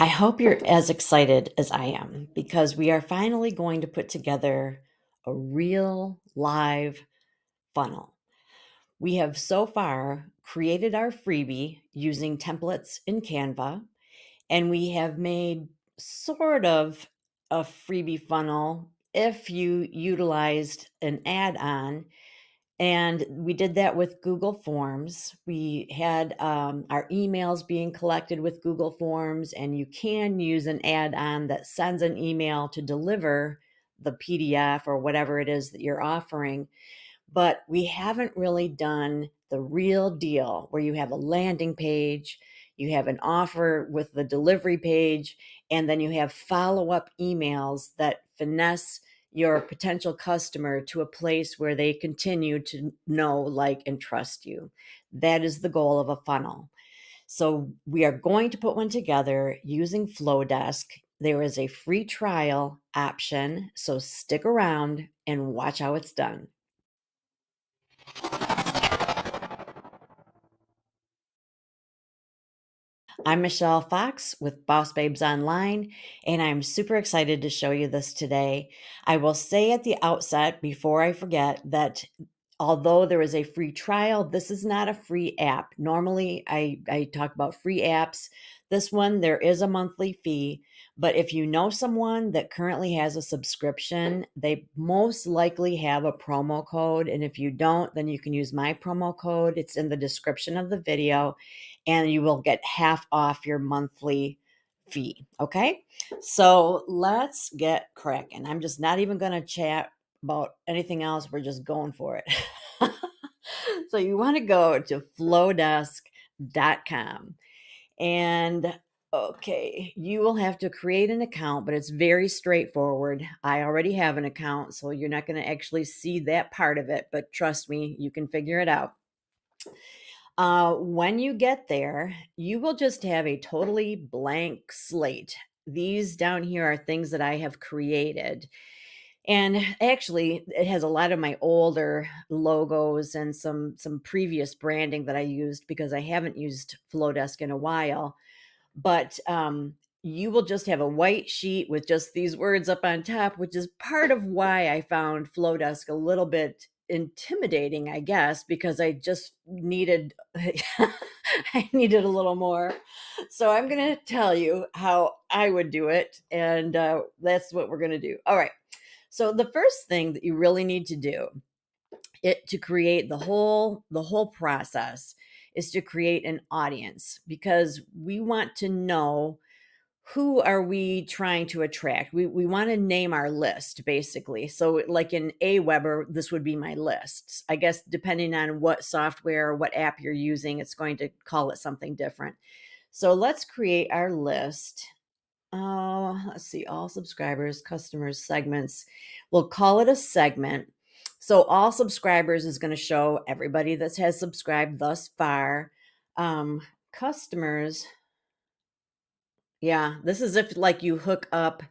I hope you're as excited as I am because we are finally going to put together a real live funnel. We have so far created our freebie using templates in Canva, and we have made sort of a freebie funnel if you utilized an add on, and we did that with Google Forms. We had our emails being collected with Google Forms, and you can use an add on that sends an email to deliver the PDF or whatever it is that you're offering. But we haven't really done the real deal where you have a landing page, you have an offer with the delivery page, and then you have follow up emails that finesse your potential customer to a place where they continue to know, like, and trust you. That is the goal of a funnel. So we are going to put one together using Flodesk. There is a free trial option, so stick around and watch how it's done. I'm Michelle Fox with Boss Babes Online, and I'm super excited to show you this today. I will say at the outset, before I forget, that although there is a free trial, this is not a free app. Normally, I talk about free apps. This one, there is a monthly fee, but if you know someone that currently has a subscription, they most likely have a promo code. And if you don't, then you can use my promo code. It's in the description of the video, and you will get half off your monthly fee. Okay. So let's get cracking. I'm just not even going to chat about anything else. We're just going for it. So you want to go to flodesk.com, and okay, you will have to create an account, but it's very straightforward. I already have an account, so you're not going to actually see that part of it, but trust me, you can figure it out. When you get there, you will just have a totally blank slate. These down here are things that I have created. And actually, it has a lot of my older logos and some previous branding that I used because I haven't used Flowdesk in a while. But you will just have a white sheet with just these words up on top, which is part of why I found Flowdesk a little bit intimidating, I guess, because I just needed I needed a little more. So I'm going to tell you how I would do it, and that's what we're going to do. All right. So the first thing that you really need to do it to create the whole process is to create an audience, because we want to know who are we trying to attract. We want to name our list, basically. So like in Aweber, this would be my lists. I guess depending on what software or what app you're using, it's going to call it something different. So let's create our list. Oh, let's see, all subscribers, customers, segments. We'll call it a segment. So all subscribers is going to show everybody that has subscribed thus far. Customers, yeah, this is if like you hook up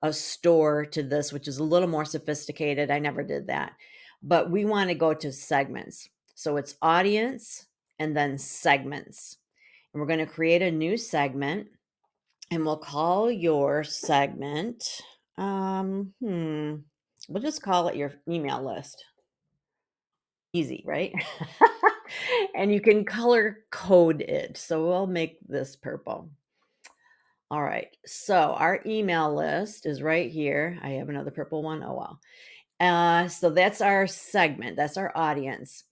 a store to this, which is a little more sophisticated. I never did that. But we want to go to segments. So it's audience and then segments. And we're going to create a new segment, and we'll call your segment, we'll just call it your email list. Easy, right? And you can color code it. So we'll make this purple. All right. So our email list is right here. I have another purple one. Oh, well. So that's our segment. That's our audience.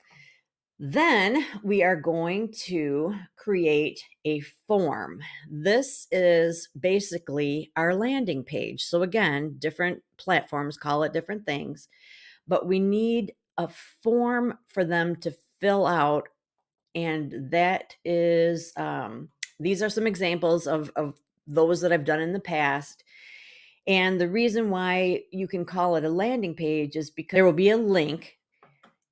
Then we are going to create a form. This is basically our landing page. So again, different platforms call it different things, but we need a form for them to fill out. And that is, these are some examples of those that I've done in the past. And the reason why you can call it a landing page is because there will be a link,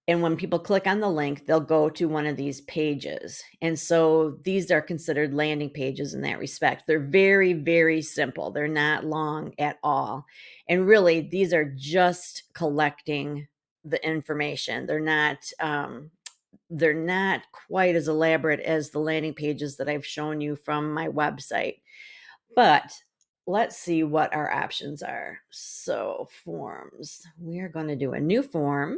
and when people click on the link, they'll go to one of these pages. And so these are considered landing pages in that respect. They're very, very simple. They're not long at all. And really, these are just collecting the information. They're not quite as elaborate as the landing pages that I've shown you from my website. But let's see what our options are. So, forms. We are going to do a new form.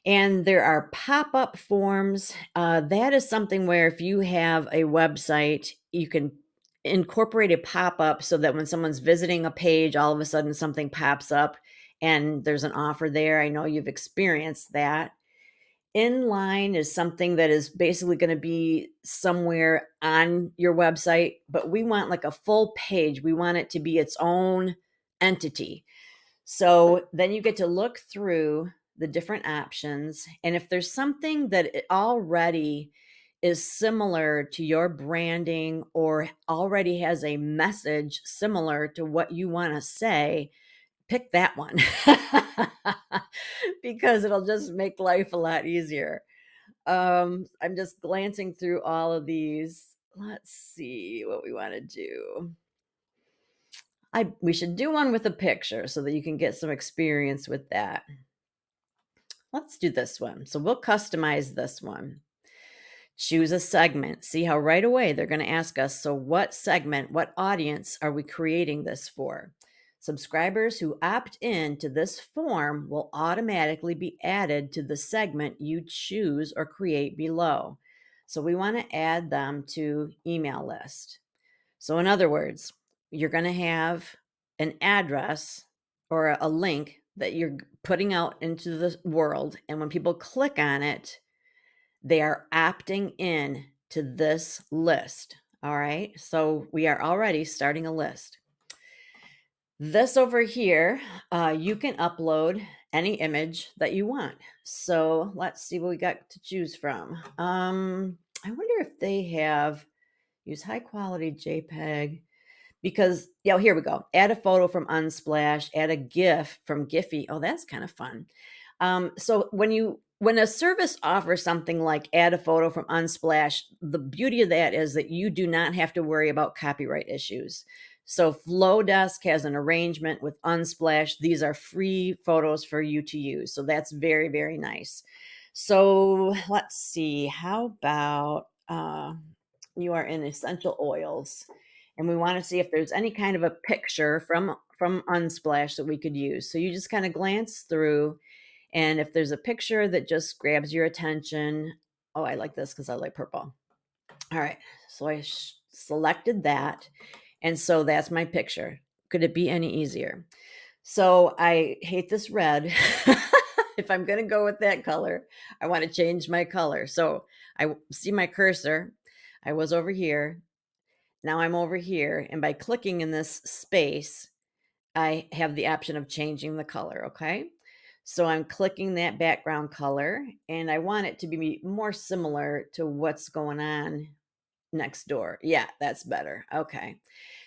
And there are pop up forms. That is something where if you have a website, you can incorporate a pop up so that when someone's visiting a page, all of a sudden something pops up and there's an offer there. I know you've experienced that. Inline is something that is basically going to be somewhere on your website, but we want like a full page. We want it to be its own entity. So then you get to look through the different options. And if there's something that it already is similar to your branding or already has a message similar to what you want to say, pick that one because it'll just make life a lot easier. I'm just glancing through all of these. Let's see what we want to do. We should do one with a picture so that you can get some experience with that. Let's do this one. So we'll customize this one. Choose a segment. See how right away they're going to ask us, so what segment, what audience are we creating this for? Subscribers who opt in to this form will automatically be added to the segment you choose or create below. So we want to add them to email list. So in other words, you're going to have an address or a link that you're putting out into the world. And when people click on it, they are opting in to this list. All right. So we are already starting a list. This over here, you can upload any image that you want. So let's see what we got to choose from. I wonder if they have use high quality JPEG because here we go. Add a photo from Unsplash, add a GIF from Giphy. Oh, that's kind of fun. So when a service offers something like add a photo from Unsplash, the beauty of that is that you do not have to worry about copyright issues. So Flodesk has an arrangement with Unsplash. These are free photos for you to use. So that's very, very nice. So let's see. How about you are in essential oils, and we want to see if there's any kind of a picture from Unsplash that we could use. So you just kind of glance through, and if there's a picture that just grabs your attention, oh, I like this because I like purple. All right, so I selected that, and so that's my picture. Could it be any easier? So I hate this red. If I'm going to go with that color, I want to change my color. So I see my cursor. I was over here. Now I'm over here. And by clicking in this space, I have the option of changing the color. Okay. So I'm clicking that background color and I want it to be more similar to what's going on next door. Yeah, that's better. Okay.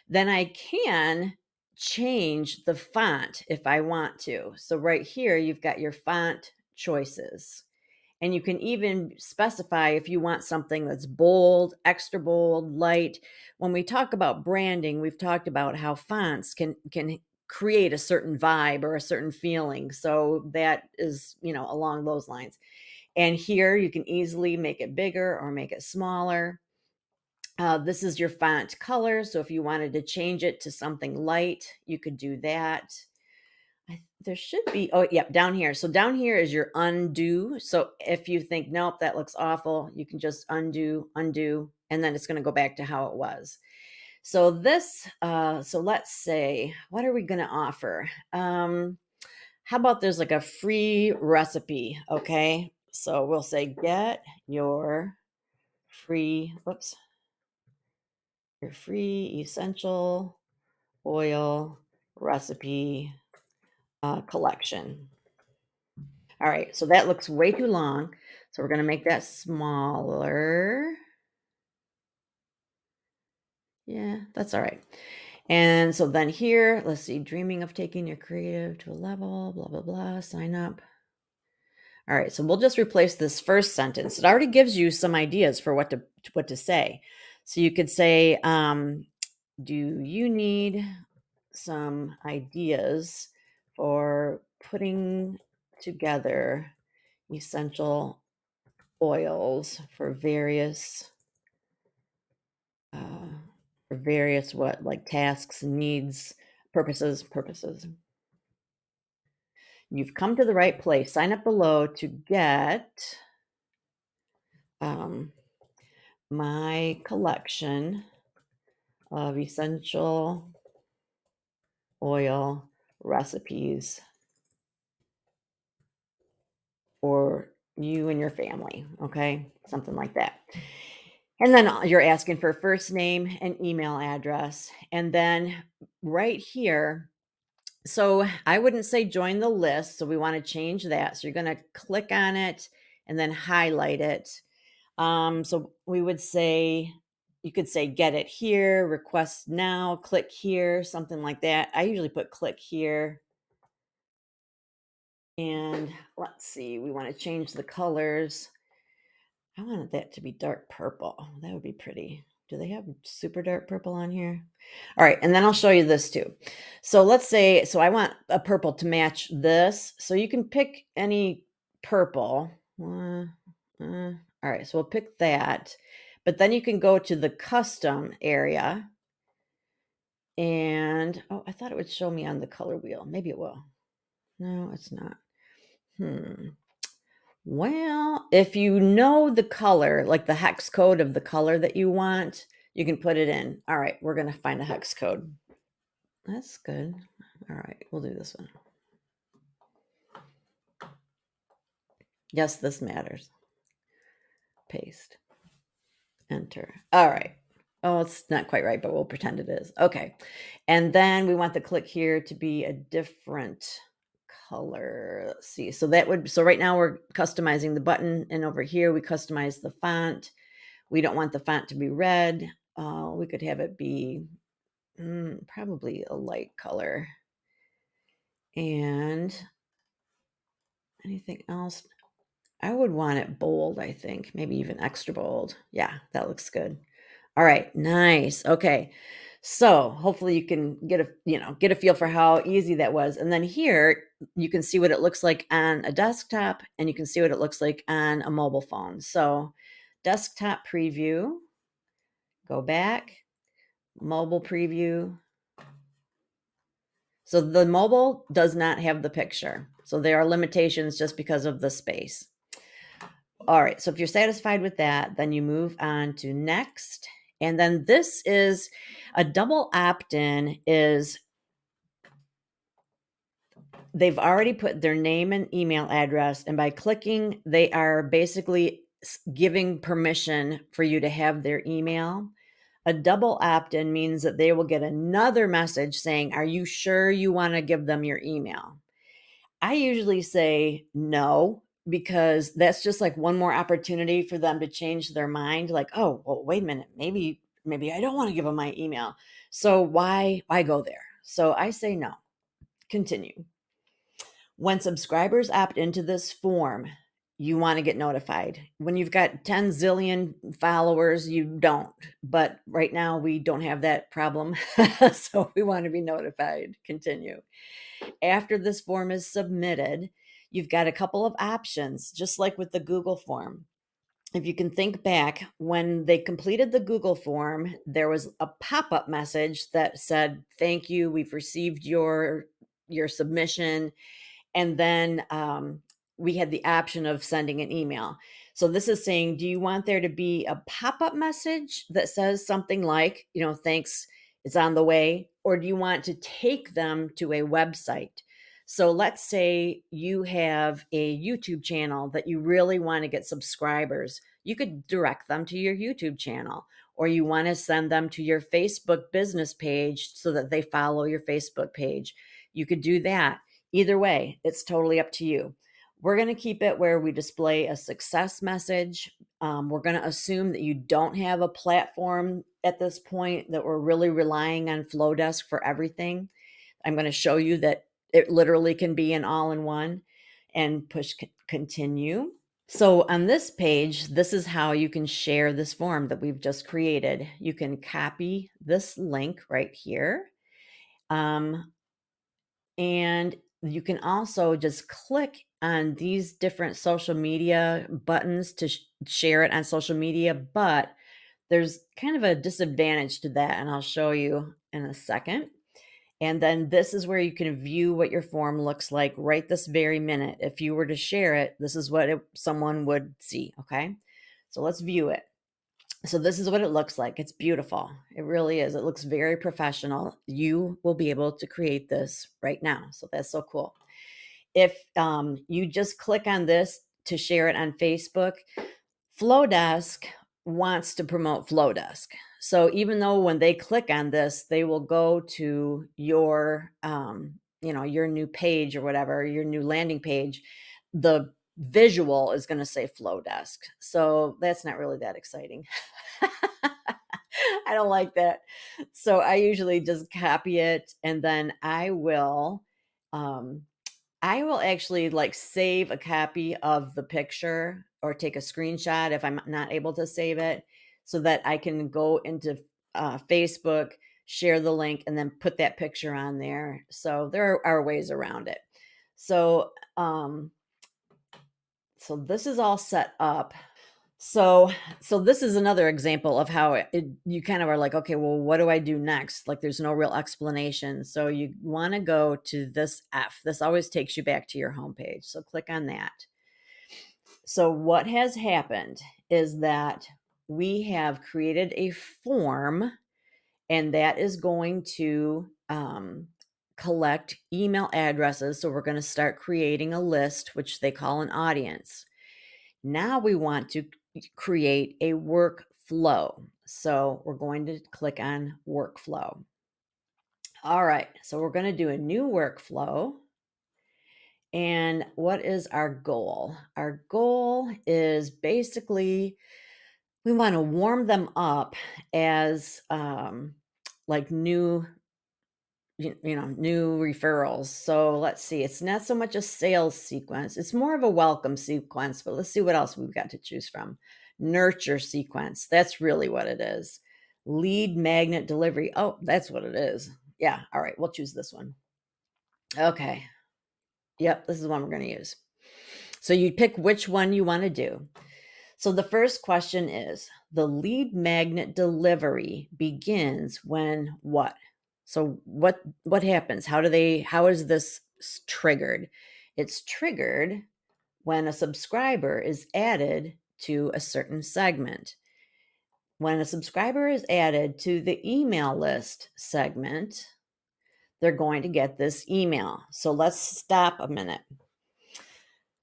Then I can change the font if I want to. So right here, you've got your font choices. And you can even specify if you want something that's bold, extra bold, light. When we talk about branding, we've talked about how fonts can create a certain vibe or a certain feeling. So that is, along those lines. And here you can easily make it bigger or make it smaller. This is your font color. So if you wanted to change it to something light, you could do that. There should be, oh, yep, down here. So down here is your undo. So if you think, nope, that looks awful, you can just undo, and then it's going to go back to how it was. So so let's say, what are we going to offer? How about there's like a free recipe? Okay. So we'll say, get your free, your free essential oil recipe collection. All right, so that looks way too long. So we're going to make that smaller. Yeah, that's all right. And so then here, let's see, dreaming of taking your creative to a level, blah, blah, blah, sign up. All right, so we'll just replace this first sentence. It already gives you some ideas for what to say. So you could say, do you need some ideas for putting together essential oils for various for various what, like tasks, needs, purposes. You've come to the right place. Sign up below to get um, my collection of essential oil recipes for you and your family. Okay. Something like that. And then you're asking for first name and email address. And then right here, so I wouldn't say join the list. So we want to change that. So you're going to click on it and then highlight it. So we would say, you could say get it here, request now, click here, something like that. I usually put click here. And let's see, we want to change the colors. I wanted that to be dark purple. That would be pretty. Do they have super dark purple on here? All right, and then I'll show you this too. So let's say, so I want a purple to match this. So you can pick any purple. All right, so we'll pick that. But then you can go to the custom area. And, oh, I thought it would show me on the color wheel. Maybe it will. No, it's not. Well, if you know the color, like the hex code of the color that you want, you can put it in. All right, we're going to find a hex code. That's good. All right, we'll do this one. Yes, this matters. Paste. Enter. All right. Oh, it's not quite right, but we'll pretend it is. Okay. And then we want the click here to be a different color. Let's see. So that would, so right now we're customizing the button, and over here we customize the font. We don't want the font to be red. We could have it be probably a light color. And anything else? I would want it bold, I think. Maybe even extra bold. Yeah, that looks good. All right, nice. Okay. So hopefully you can get a feel for how easy that was. And then here you can see what it looks like on a desktop, and you can see what it looks like on a mobile phone. So desktop preview, go back, mobile preview. So the mobile does not have the picture. So there are limitations just because of the space. All right. So if you're satisfied with that, then you move on to next. And then this is a double opt-in is they've already put their name and email address. And by clicking, they are basically giving permission for you to have their email. A double opt-in means that they will get another message saying, are you sure you want to give them your email? I usually say no, because that's just like one more opportunity for them to change their mind. Like, oh, well, wait a minute, maybe I don't want to give them my email. So why go there? So I say no. Continue. When subscribers opt into this form, you want to get notified. When you've got 10 zillion followers, you don't. But right now we don't have that problem. So we want to be notified. Continue. After this form is submitted, you've got a couple of options, just like with the Google form. If you can think back, when they completed the Google form, there was a pop-up message that said, "Thank you, we've received your submission." And then we had the option of sending an email. So this is saying, do you want there to be a pop-up message that says something like, thanks, it's on the way, or do you want to take them to a website? So let's say you have a YouTube channel that you really want to get subscribers. You could direct them to your YouTube channel, or you want to send them to your Facebook business page so that they follow your Facebook page. You could do that. Either way, it's totally up to you. We're going to keep it where we display a success message. We're going to assume that you don't have a platform at this point, that we're really relying on Flodesk for everything. I'm going to show you that it literally can be an all-in-one, and push continue. So on this page, this is how you can share this form that we've just created. You can copy this link right here. And you can also just click on these different social media buttons to share it on social media. But There's kind of a disadvantage to that, and I'll show you in a second. And then this is where you can view what your form looks like right this very minute. If you were to share it, this is what someone would see. Okay. So let's view it. So this is what it looks like. It's beautiful. It really is. It looks very professional. You will be able to create this right now. So that's so cool. If you just click on this to share it on Facebook, Flodesk wants to promote Flodesk. So even though when they click on this, they will go to your, your new page or whatever, your new landing page, the visual is going to say Flodesk. So that's not really that exciting. I don't like that. So I usually just copy it and then um, I will actually like save a copy of the picture or take a screenshot if I'm not able to save it so that I can go into Facebook, share the link, and then put that picture on there. So there are ways around it. So, so this is all set up. So this is another example of how you kind of are like, okay, well, what do I do next? Like there's no real explanation. So you want to go to this F. This always takes you back to your homepage. So click on that. So what has happened is that we have created a form and that is going to collect email addresses. So we're going to start creating a list, which they call an audience. Now we want to create a workflow. So we're going to click on workflow. All right, so we're going to do a new workflow. And what is our goal? Our goal is basically we want to warm them up as like new new referrals. So let's see, it's not so much a sales sequence, it's more of a welcome sequence, but let's see what else we've got to choose from. Nurture sequence, that's really what it is. Lead magnet delivery, oh, that's what it is. Yeah, all right, we'll choose this one. Okay, yep, this is one we're going to use. So you pick which one you want to do. So the first question is the lead magnet delivery begins when what? So what happens? How is this triggered? It's triggered when a subscriber is added to a certain segment. When a subscriber is added to the email list segment, they're going to get this email. So let's stop a minute.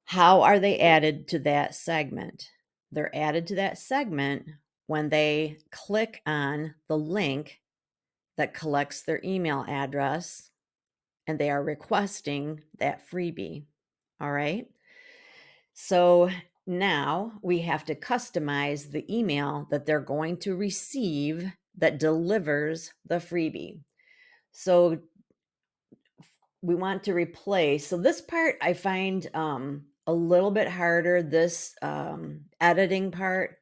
How are they added to that segment? They're added to that segment when they click on the link that collects their email address and they are requesting that freebie. All right. So now we have to customize the email that they're going to receive that delivers the freebie. So we want to replace. So this part I find a little bit harder, this editing part.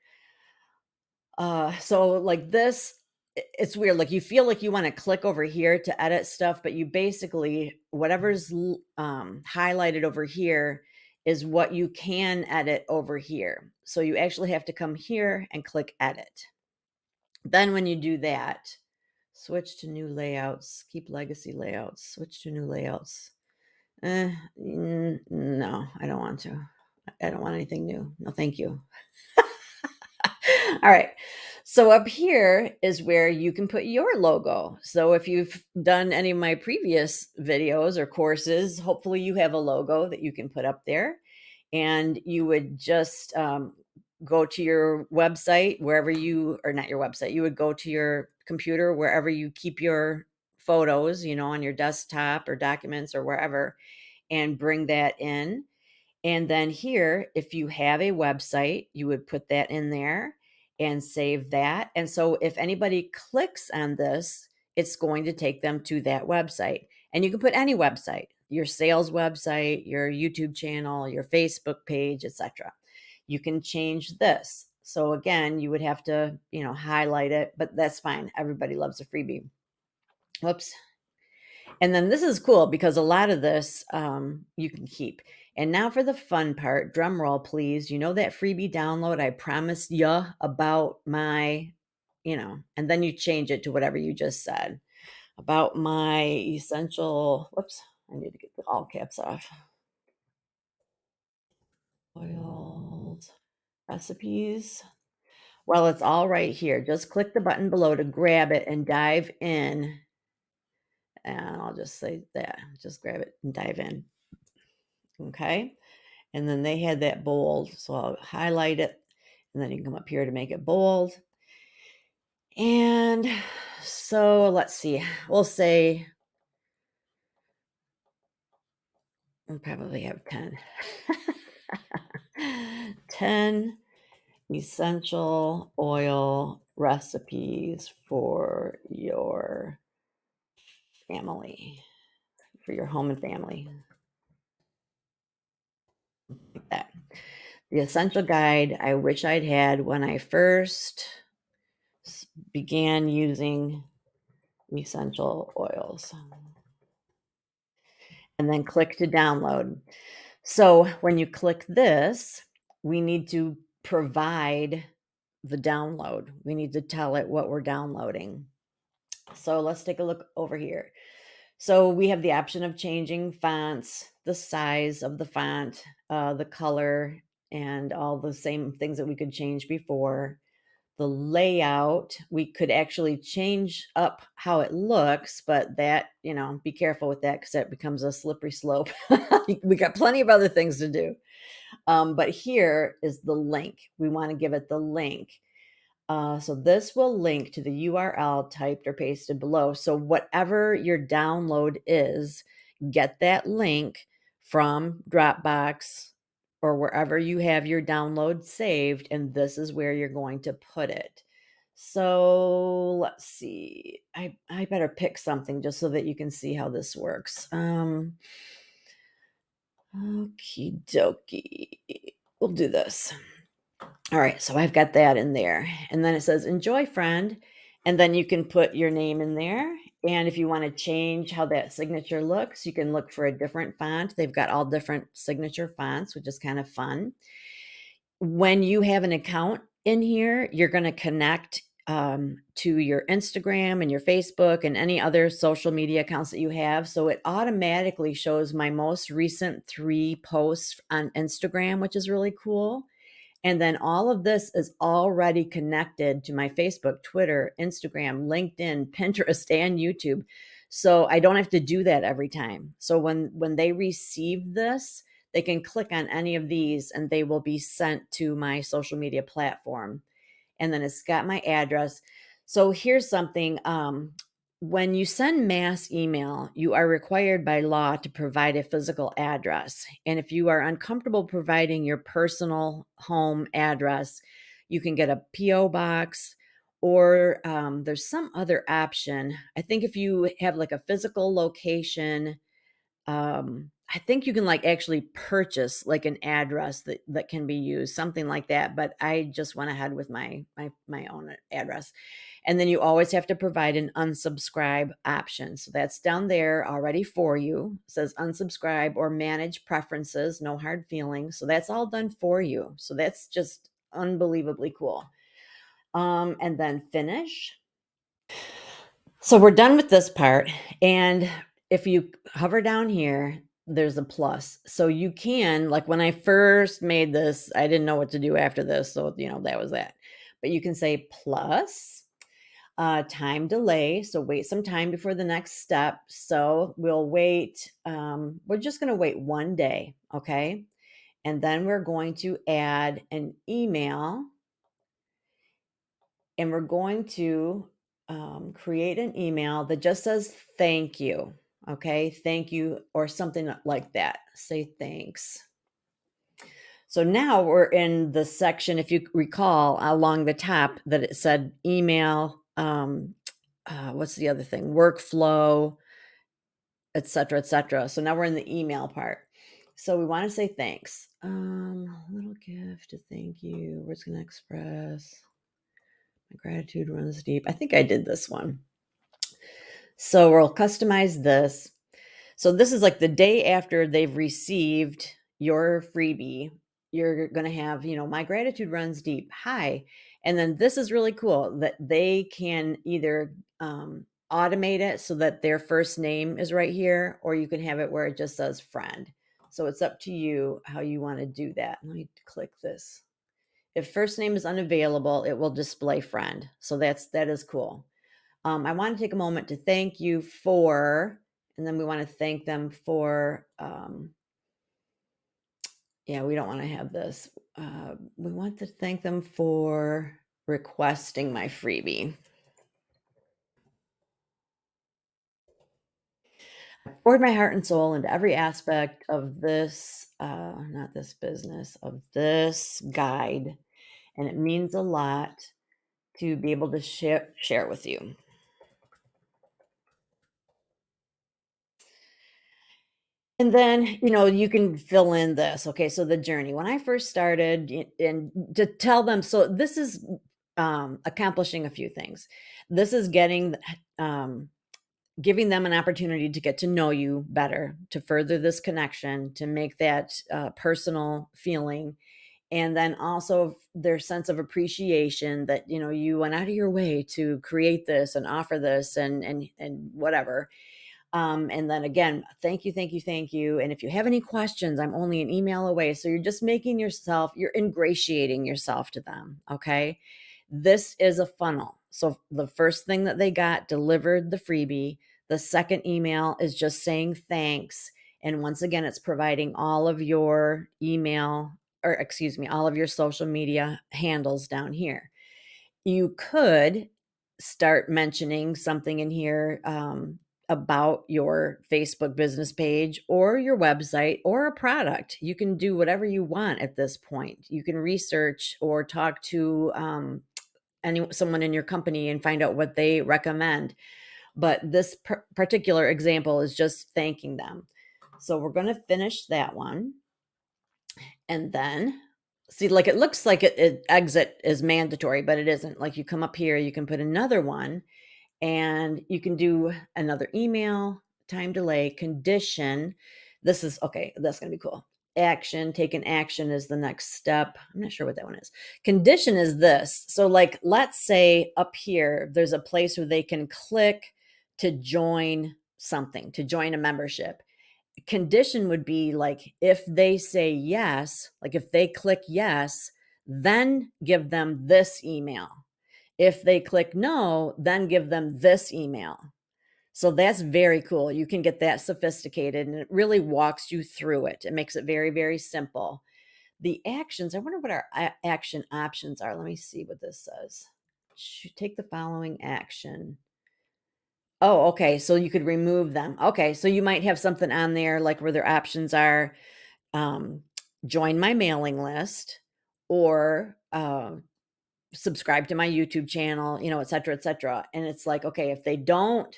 So like this, it's weird. Like you feel like you want to click over here to edit stuff, but you basically, whatever's highlighted over here is what you can edit over here. So you actually have to come here and click edit. Then when you do that, switch to new layouts, keep legacy layouts, switch to new layouts. No, I don't want to. I don't want anything new. No, thank you. All right. So up here is where you can put your logo. So if you've done any of my previous videos or courses, hopefully you have a logo that you can put up there. And you would just go to your website, wherever you, or not your website, you would go to your computer, wherever you keep your photos, on your desktop or documents or wherever, and bring that in. And then here, if you have a website, you would put that in there and save that. And so if anybody clicks on this, it's going to take them to that website. And you can put any website, your sales website, your YouTube channel, your Facebook page, etc. You can change this. So again, you would have to, highlight it, but that's fine. Everybody loves a freebie. Whoops. And then this is cool because a lot of this you can keep. And now for the fun part, drum roll, please. You know that freebie download I promised you about my and then you change it to whatever you just said. About my essential, whoops, I need to get the all caps off. Oils, recipes. Well, it's all right here. Just click the button below to grab it and dive in. And I'll just say that. Just grab it and dive in. Okay. And then they had that bold. So I'll highlight it. And then you can come up here to make it bold. And so let's see. We'll say we'll probably have 10. 10 essential oil recipes for your family, for your home and family. Like that. The essential guide I wish I'd had when I first began using essential oils. And then click to download. So when you click this, we need to provide the download. We need to tell it what we're downloading. So let's take a look over here. So we have the option of changing fonts, the size of the font, the color, and all the same things that we could change before. The layout, we could actually change up how it looks, but that, be careful with that because that becomes a slippery slope. We got plenty of other things to do. But here is the link. We want to give it the link. So this will link to the URL typed or pasted below. So whatever your download is, get that link from Dropbox or wherever you have your download saved, and this is where you're going to put it. So let's see. I better pick something just so that you can see how this works. Okie dokie. We'll do this. All right, so I've got that in there. And then it says, enjoy, friend. And then you can put your name in there. And if you want to change how that signature looks, you can look for a different font. They've got all different signature fonts, which is kind of fun. When you have an account in here, you're going to connect to your Instagram and your Facebook and any other social media accounts that you have. So it automatically shows my most recent 3 posts on Instagram, which is really cool. And then all of this is already connected to my Facebook, Twitter, Instagram, LinkedIn, Pinterest, and YouTube. So I don't have to do that every time. So when they receive this, they can click on any of these and they will be sent to my social media platform. And then it's got my address. So here's something. When you send mass email, you are required by law to provide a physical address. And if you are uncomfortable providing your personal home address, you can get a P.O. box or there's some other option. I think if you have like a physical location, I think you can like actually purchase like an address that can be used, something like that. But I just went ahead with my own address. And then you always have to provide an unsubscribe option. So that's down there already for you. It says unsubscribe or manage preferences, no hard feelings. So that's all done for you. So that's just unbelievably cool. And then finish. So we're done with this part. And if you hover down here, there's a plus. So you can, like when I first made this, I didn't know what to do after this. So, that was that. But you can say plus time delay. So wait some time before the next step. So we'll wait. We're just going to wait 1 day. Okay. And then we're going to add an email and we're going to create an email that just says thank you. Okay. Thank you, or something like that. Say thanks. So now we're in the section, if you recall, along the top that it said email. What's the other thing? Workflow, et cetera, et cetera. So now we're in the email part. So we want to say thanks. Little gift to thank you. We're just going to express my gratitude runs deep. I think I did this one. So we'll customize this. So this is like the day after they've received your freebie. You're going to have, my gratitude runs deep. Hi. And then this is really cool that they can either automate it so that their first name is right here, or you can have it where it just says friend. So it's up to you how you want to do that. Let me click this. If first name is unavailable, it will display friend. So that is cool. I want to take a moment to thank you for, and then we want to thank them for, yeah, we don't want to have this. We want to thank them for requesting my freebie. I poured my heart and soul into every aspect of this, not this business, of this guide. And it means a lot to be able to share it with you. And then, you can fill in this. Okay, so the journey. When I first started, and to tell them, so this is accomplishing a few things. This is um, giving them an opportunity to get to know you better, to further this connection, to make that personal feeling, and then also their sense of appreciation that you went out of your way to create this and offer this and whatever. And then again, thank you, thank you, thank you. And if you have any questions, I'm only an email away. So you're just making yourself, you're ingratiating yourself to them. Okay. This is a funnel. So the first thing that they got delivered the freebie. The second email is just saying thanks. And once again, it's providing all of your email, or excuse me, all of your social media handles down here. You could start mentioning something in here about your Facebook business page or your website or a product. You can do whatever you want at this point. You can research or talk to someone in your company and find out what they recommend. But this particular example is just thanking them. So we're going to finish that one. And then see, like it looks like it exit is mandatory, but it isn't. Like you come up here, you can put another one and you can do another email, time delay, condition. This is okay. That's going to be cool. Action, taken action is the next step. I'm not sure what that one is. Condition is this. So, like, let's say up here, there's a place where they can click to join something, to join a membership. Condition would be like if they say yes, like if they click yes, then give them this email. If they click no, then give them this email. So that's very cool. You can get that sophisticated and it really walks you through it. It makes it very, very simple. The actions, I wonder what our action options are. Let me see what this says. Take the following action. Oh, okay. So you could remove them. Okay. So you might have something on there like where their options are um, join my mailing list or subscribe to my YouTube channel, et cetera, et cetera. And it's like, okay, if they don't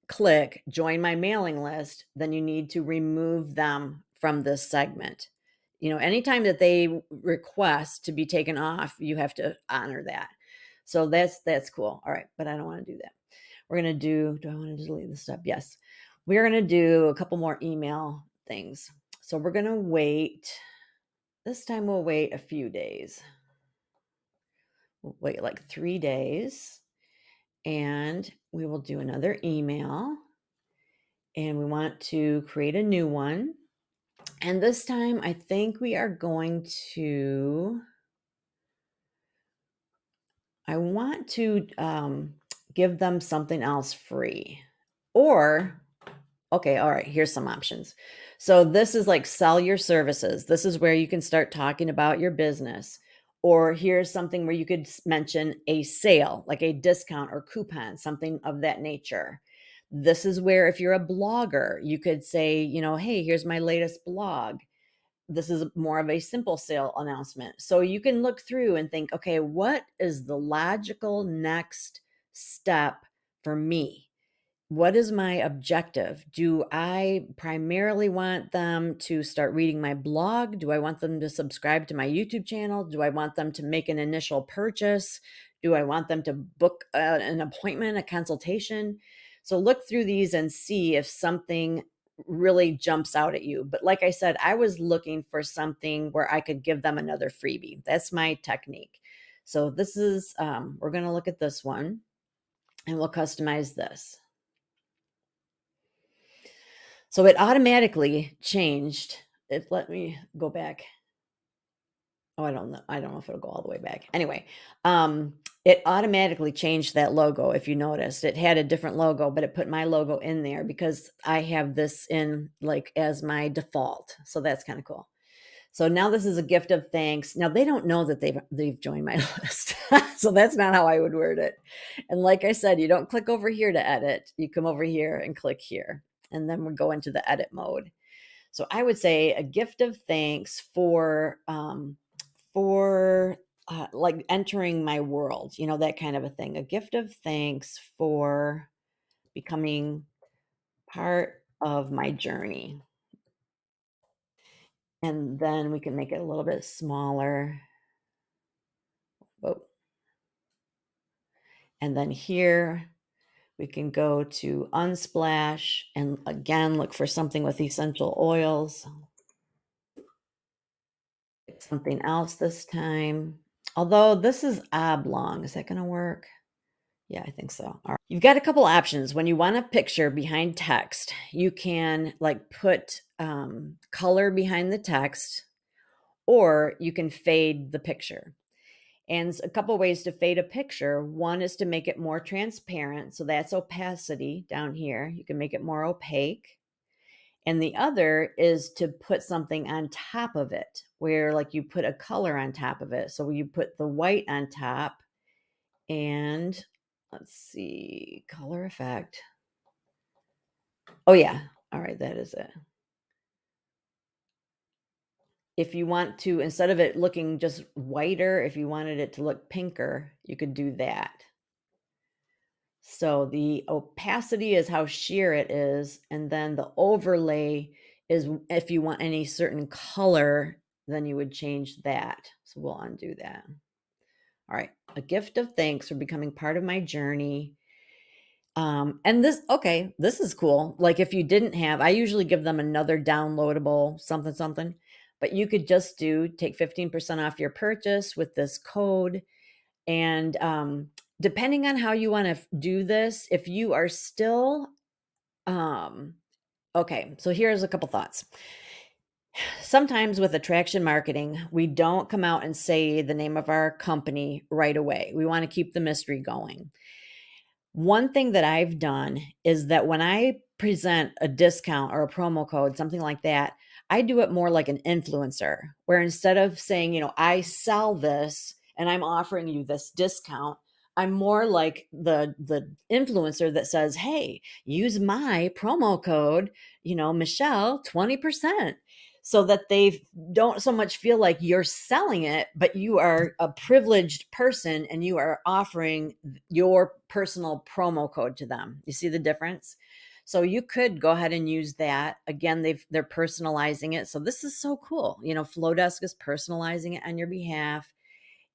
click join my mailing list, then you need to remove them from this segment. Anytime that they request to be taken off, you have to honor that. So that's cool. All right. But I don't want to do that. We're going to do I want to delete this stuff? Yes. We're going to do a couple more email things. So we're going to wait. This time we'll wait a few days. We'll wait like 3 days and we will do another email and we want to create a new one. And this time I think we are going to, I want to give them something else free or okay, all right, here's some options. So this is like sell your services. This is where you can start talking about your business. Or here's something where you could mention a sale, like a discount or coupon, something of that nature. This is where if you're a blogger, you could say, hey, here's my latest blog. This is more of a simple sale announcement. So you can look through and think, okay, what is the logical next step for me? What is my objective? Do I primarily want them to start reading my blog? Do I want them to subscribe to my YouTube channel? Do I want them to make an initial purchase? Do I want them to book an appointment, a consultation? So look through these and see if something really jumps out at you. But like I said, I was looking for something where I could give them another freebie. That's my technique. So this is, we're going to look at this one and we'll customize this. So it automatically changed. If let me go back. Oh, I don't know. I don't know if it'll go all the way back. Anyway, it automatically changed that logo. If you noticed, it had a different logo, but it put my logo in there because I have this in like as my default. So that's kind of cool. So now this is a gift of thanks. Now they don't know that they've joined my list. So that's not how I would word it. And like I said, you don't click over here to edit. You come over here and click here. And then we go into the edit mode. So I would say a gift of thanks for like entering my world, that kind of a thing. A gift of thanks for becoming part of my journey. And then we can make it a little bit smaller. Oh, and then here we can go to Unsplash and again look for something with essential oils. Something else this time. Although this is oblong. Is that going to work? Yeah, I think so. All right. You've got a couple options. When you want a picture behind text, you can like put color behind the text, or you can fade the picture. And a couple ways to fade a picture. One is to make it more transparent. So that's opacity down here. You can make it more opaque. And the other is to put something on top of it, where like you put a color on top of it. So you put the white on top and let's see, color effect. Oh, yeah. All right, that is it. If you want to, instead of it looking just whiter, if you wanted it to look pinker, you could do that. So the opacity is how sheer it is, and then the overlay is if you want any certain color, then you would change that. So we'll undo that. All right, a gift of thanks for becoming part of my journey. And this is cool. Like if you didn't have, I usually give them another downloadable something something, but you could just take 15% off your purchase with this code. And depending on how you want to do this, if you are still okay, so here's a couple thoughts. Sometimes with attraction marketing, we don't come out and say the name of our company right away. We want to keep the mystery going. One thing that I've done is that when I present a discount or a promo code, something like that, I do it more like an influencer, where instead of saying, I sell this and I'm offering you this discount, I'm more like the influencer that says, "Hey, use my promo code, Michelle 20%." So that they don't so much feel like you're selling it, but you are a privileged person and you are offering your personal promo code to them. You see the difference? So you could go ahead and use that. Again, they're personalizing it. So this is so cool. Flodesk is personalizing it on your behalf.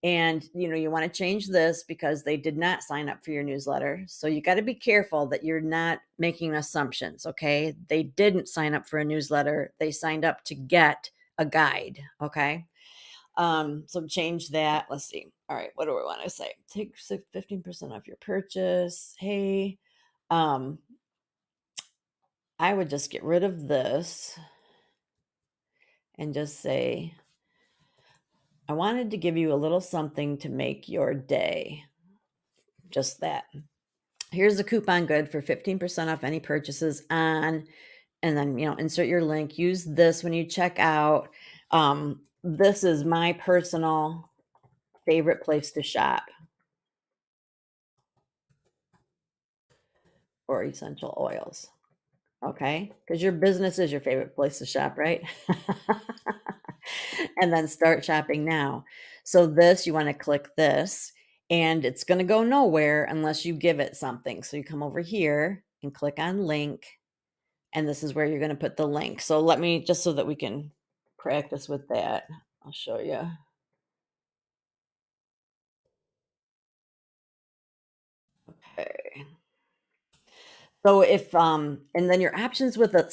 And you want to change this because they did not sign up for your newsletter. So you got to be careful that you're not making assumptions, okay? They didn't sign up for a newsletter. They signed up to get a guide, okay? So change that. Let's see. All right, what do I want to say? Take 15% off your purchase. Hey, I would just get rid of this and just say, I wanted to give you a little something to make your day. Just that. Here's a coupon good for 15% off any purchases on, and then, insert your link. Use this when you check out. This is my personal favorite place to shop for essential oils. Okay. Because your business is your favorite place to shop, right? And then start shopping now. So this, you want to click this and it's going to go nowhere unless you give it something. So you come over here and click on link. And this is where you're going to put the link. So let me, just so that we can practice with that, I'll show you. Okay. So if and then your options with a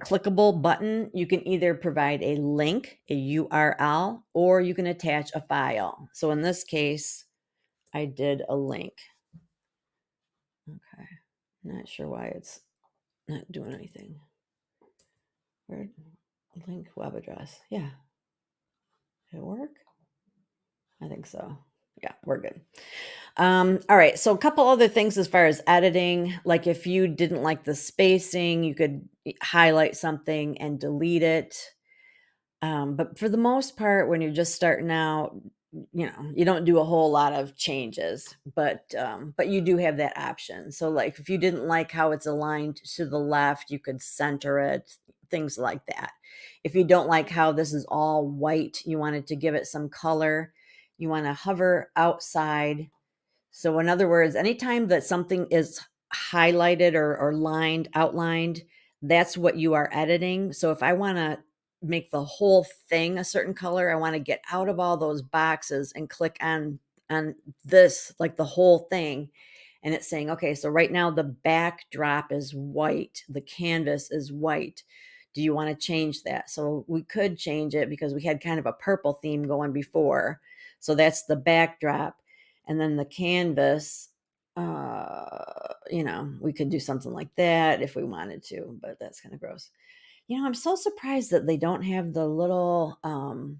clickable button, you can either provide a link, a URL, or you can attach a file. So in this case, I did a link. Okay. Not sure why it's not doing anything. Where link web address. Yeah. Did it work? I think so. Yeah, we're good. All right. So a couple other things as far as editing, like if you didn't like the spacing, you could highlight something and delete it. But for the most part, when you're just starting out, you don't do a whole lot of changes, but you do have that option. So like if you didn't like how it's aligned to the left, you could center it, things like that. If you don't like how this is all white, you wanted to give it some color, you want to hover outside. So in other words, anytime that something is highlighted or lined, outlined, that's what you are editing. So if I want to make the whole thing a certain color, I want to get out of all those boxes and click on this, like the whole thing. And it's saying, okay, so right now the backdrop is white, the canvas is white. Do you want to change that? So we could change it because we had kind of a purple theme going before. So that's the backdrop. And then the canvas, we could do something like that if we wanted to, but that's kind of gross. I'm so surprised that they don't have the little, oh,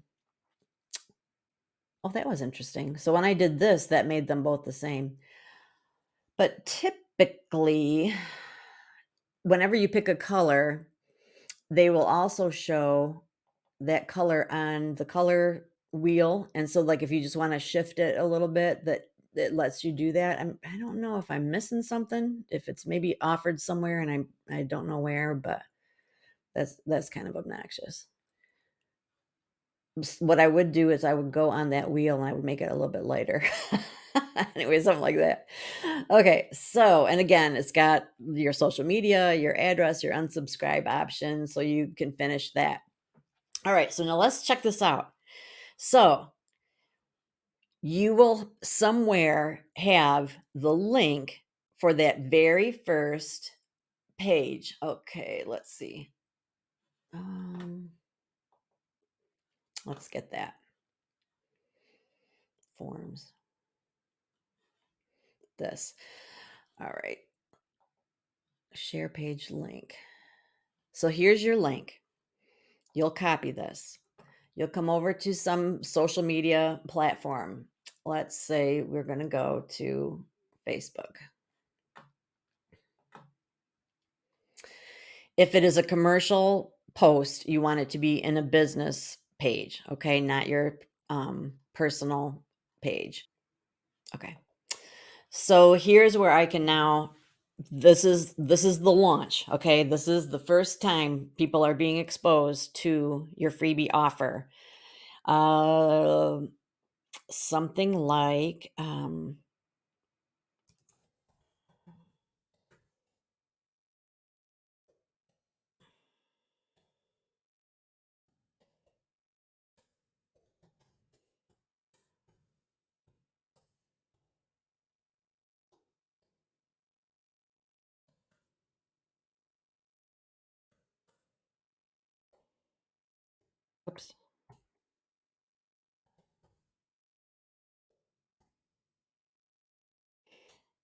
that was interesting. So when I did this, that made them both the same. But typically, whenever you pick a color, they will also show that color on the color wheel. And so like if you just want to shift it a little bit, that it lets you do that. I don't know if I'm missing something, if it's maybe offered somewhere and I don't know where, but that's kind of obnoxious. What I would do is I would go on that wheel and I would make it a little bit lighter. Anyway, something like that. Okay, so and again, it's got your social media, your address, your unsubscribe option, so you can finish that. All right, so now let's check this out. So you will somewhere have the link for that very first page. Okay, let's see. Let's get that. Forms. This. All right. Share page link. So here's your link. You'll copy this. You'll come over to some social media platform. Let's say we're going to go to Facebook. If it is a commercial post, you want it to be in a business page, okay? Not your personal page. Okay. So here's where I can now this is the launch, okay? This is the first time people are being exposed to your freebie offer. Uh something like oops.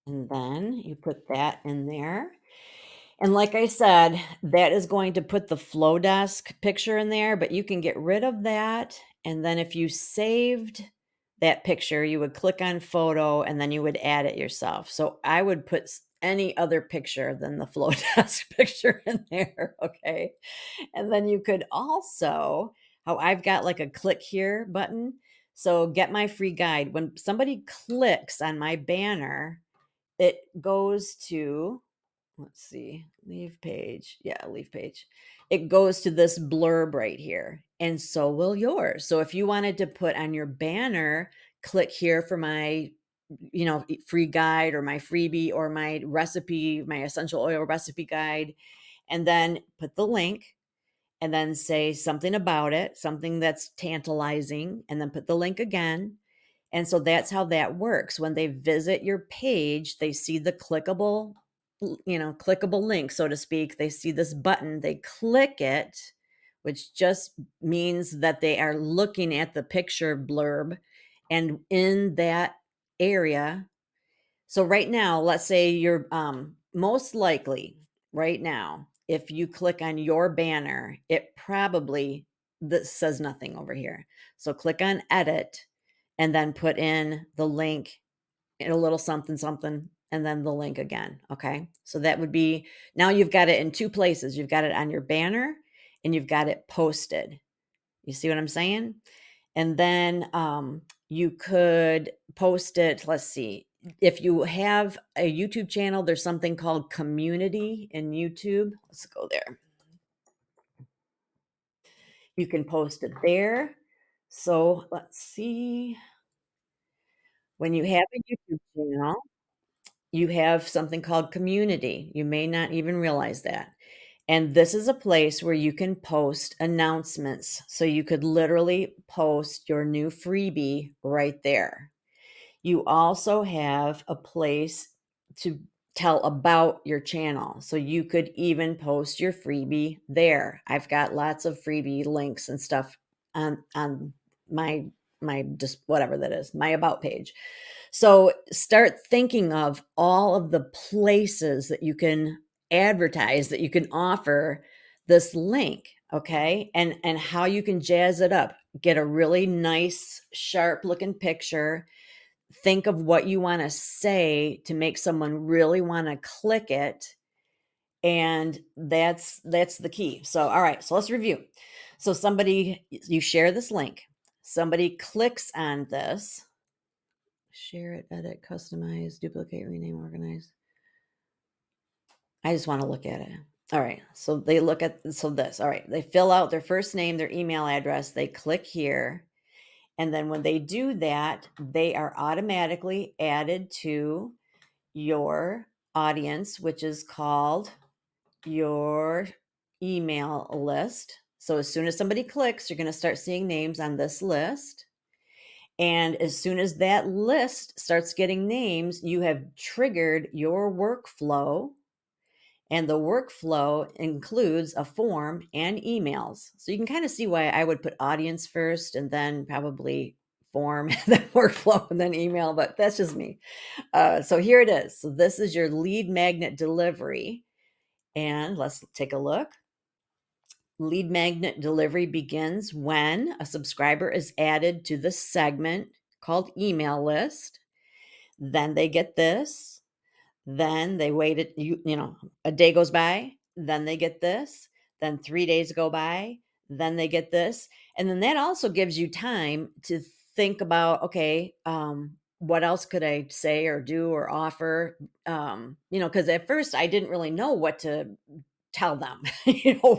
And then you put that in there. And like I said, that is going to put the flodesk picture in there, but you can get rid of that. And then if you saved that picture, you would click on photo and then you would add it yourself. So I would put any other picture than the flodesk picture in there. Okay. And then you could also, how I've got like a click here button. So get my free guide. When somebody clicks on my banner, it goes to, let's see, leave page. Yeah, leave page. It goes to this blurb right here. And so will yours. So if you wanted to put on your banner, click here for my, free guide or my freebie or my recipe, my essential oil recipe guide, and then put the link and then say something about it, something that's tantalizing, and then put the link again. And so that's how that works. When they visit your page, they see the clickable clickable link, so to speak. They see this button, they click it, which just means that they are looking at the picture blurb. And in that area, so right now, let's say you're most likely right now, if you click on your banner, it probably this says nothing over here. So click on edit and then put in the link in a little something something and then the link again. Okay. So that would be now you've got it in two places. You've got it on your banner and you've got it posted. You see what I'm saying? And then you could post it. Let's see. If you have a YouTube channel, there's something called community in YouTube. Let's go there. You can post it there. So let's see. When you have a YouTube channel, you have something called community. You may not even realize that. And this is a place where you can post announcements. So you could literally post your new freebie right there. You also have a place to tell about your channel. So you could even post your freebie there. I've got lots of freebie links and stuff on my just whatever that is, my about page. So start thinking of all of the places that you can advertise, that you can offer this link, okay? And how you can jazz it up. Get a really nice sharp looking picture. Think of what you want to say to make someone really want to click it, and that's the key. So all right, so let's review. So somebody, you share this link, somebody clicks on this. Share it, edit, customize, duplicate, rename, organize. I just want to look at it. All right. So they look at this. All right. They fill out their first name, their email address. They click here. And then when they do that, they are automatically added to your audience, which is called your email list. So as soon as somebody clicks, you're going to start seeing names on this list. And as soon as that list starts getting names, you have triggered your workflow. And the workflow includes a form and emails. So you can kind of see why I would put audience first and then probably form, and then workflow, and then email. But that's just me. So here it is. So this is your lead magnet delivery. And let's take a look. Lead magnet delivery begins when a subscriber is added to the segment called email list. Then they get this. Then they wait a day goes by, then they get this. Then 3 days go by, then they get this. And then that also gives you time to think about, okay, what else could I say or do or offer? Because at first I didn't really know what to tell them,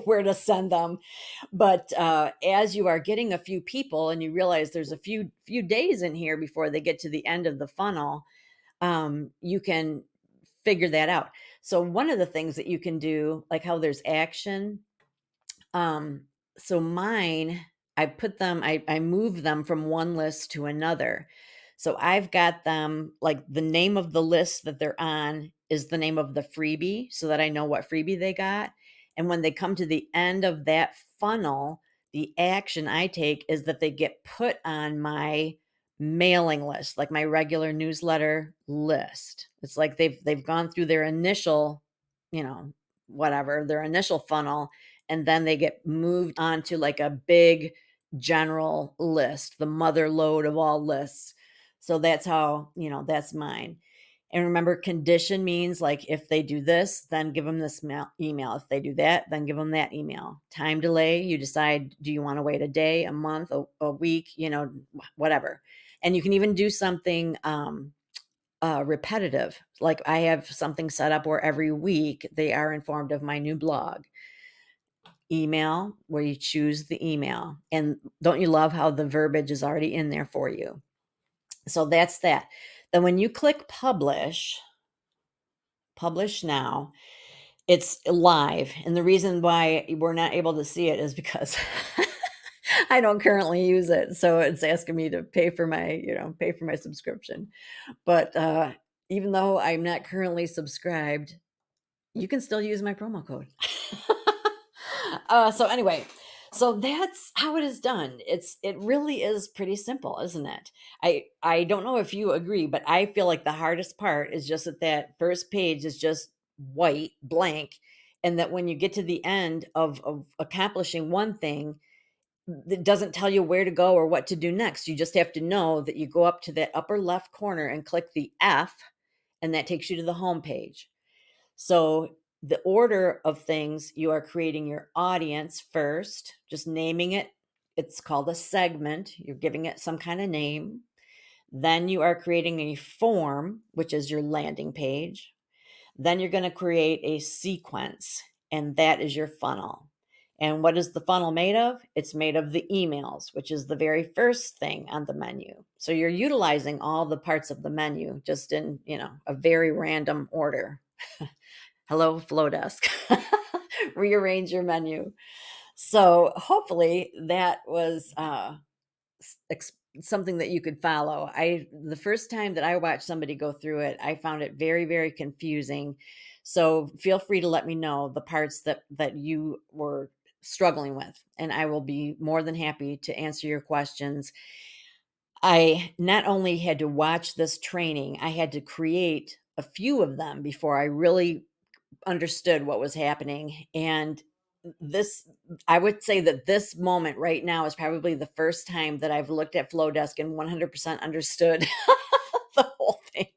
where to send them. But as you are getting a few people and you realize there's a few days in here before they get to the end of the funnel, you can figure that out. So one of the things that you can do, like how there's action, um, so mine, I move them from one list to another. So I've got them like the name of the list that they're on is the name of the freebie so that I know what freebie they got. And when they come to the end of that funnel, the action I take is that they get put on my mailing list, like my regular newsletter list. It's like they've gone through their initial, you know, whatever, their initial funnel, and then they get moved on to like a big general list, the mother lode of all lists. So that's how, that's mine. And remember, condition means like if they do this, then give them this email. If they do that, then give them that email. Time delay, you decide, do you want to wait a day, a month, a week, whatever. And you can even do something repetitive. Like I have something set up where every week they are informed of my new blog. Email, where you choose the email. And don't you love how the verbiage is already in there for you? So that's that. Then when you click publish now, it's live. And the reason why we're not able to see it is because I don't currently use it. So it's asking me to pay for my subscription. But even though I'm not currently subscribed, you can still use my promo code. So anyway, so that's how it is done. It really is pretty simple, isn't it? I don't know if you agree, but I feel like the hardest part is just that first page is just white blank, and that when you get to the end of accomplishing one thing, it doesn't tell you where to go or what to do next. You just have to know that you go up to that upper left corner and click the F, and that takes you to the home page. So, the order of things, you are creating your audience first, just naming it. It's called a segment. You're giving it some kind of name. Then you are creating a form, which is your landing page. Then you're going to create a sequence, and that is your funnel. And what is the funnel made of? It's made of the emails, which is the very first thing on the menu. So you're utilizing all the parts of the menu just in, a very random order. Hello, flodesk. Rearrange your menu. So hopefully that was something that you could follow. The first time that I watched somebody go through it, I found it very, very confusing. So feel free to let me know the parts that you were struggling with, and I will be more than happy to answer your questions. I not only had to watch this training, I had to create a few of them before I really understood what was happening. And this, I would say that this moment right now is probably the first time that I've looked at Flowdesk and 100% understood the whole thing.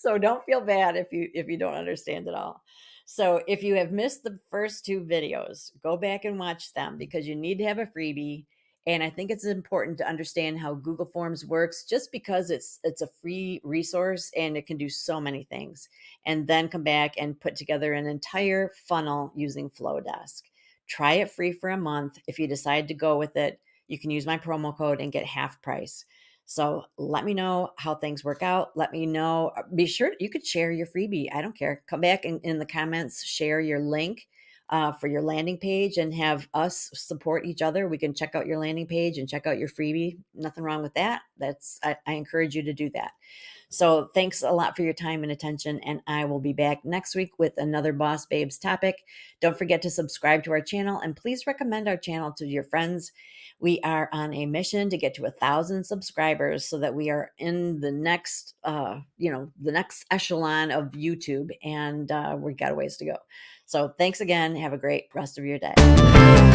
So don't feel bad if you don't understand it all. So if you have missed the first two videos, go back and watch them because you need to have a freebie. And I think it's important to understand how Google Forms works just because it's a free resource and it can do so many things. And then come back and put together an entire funnel using Flowdesk. Try it free for a month. If you decide to go with it, you can use my promo code and get half price. So let me know how things work out. Let me know. Be sure you could share your freebie. I don't care. Come back in the comments, share your link for your landing page and have us support each other. We can check out your landing page and check out your freebie. Nothing wrong with that. I encourage you to do that. So thanks a lot for your time and attention. And I will be back next week with another Boss Babes topic. Don't forget to subscribe to our channel and please recommend our channel to your friends. We are on a mission to get to 1,000 subscribers so that we are in the next, the next echelon of YouTube, and we got a ways to go. So thanks again. Have a great rest of your day.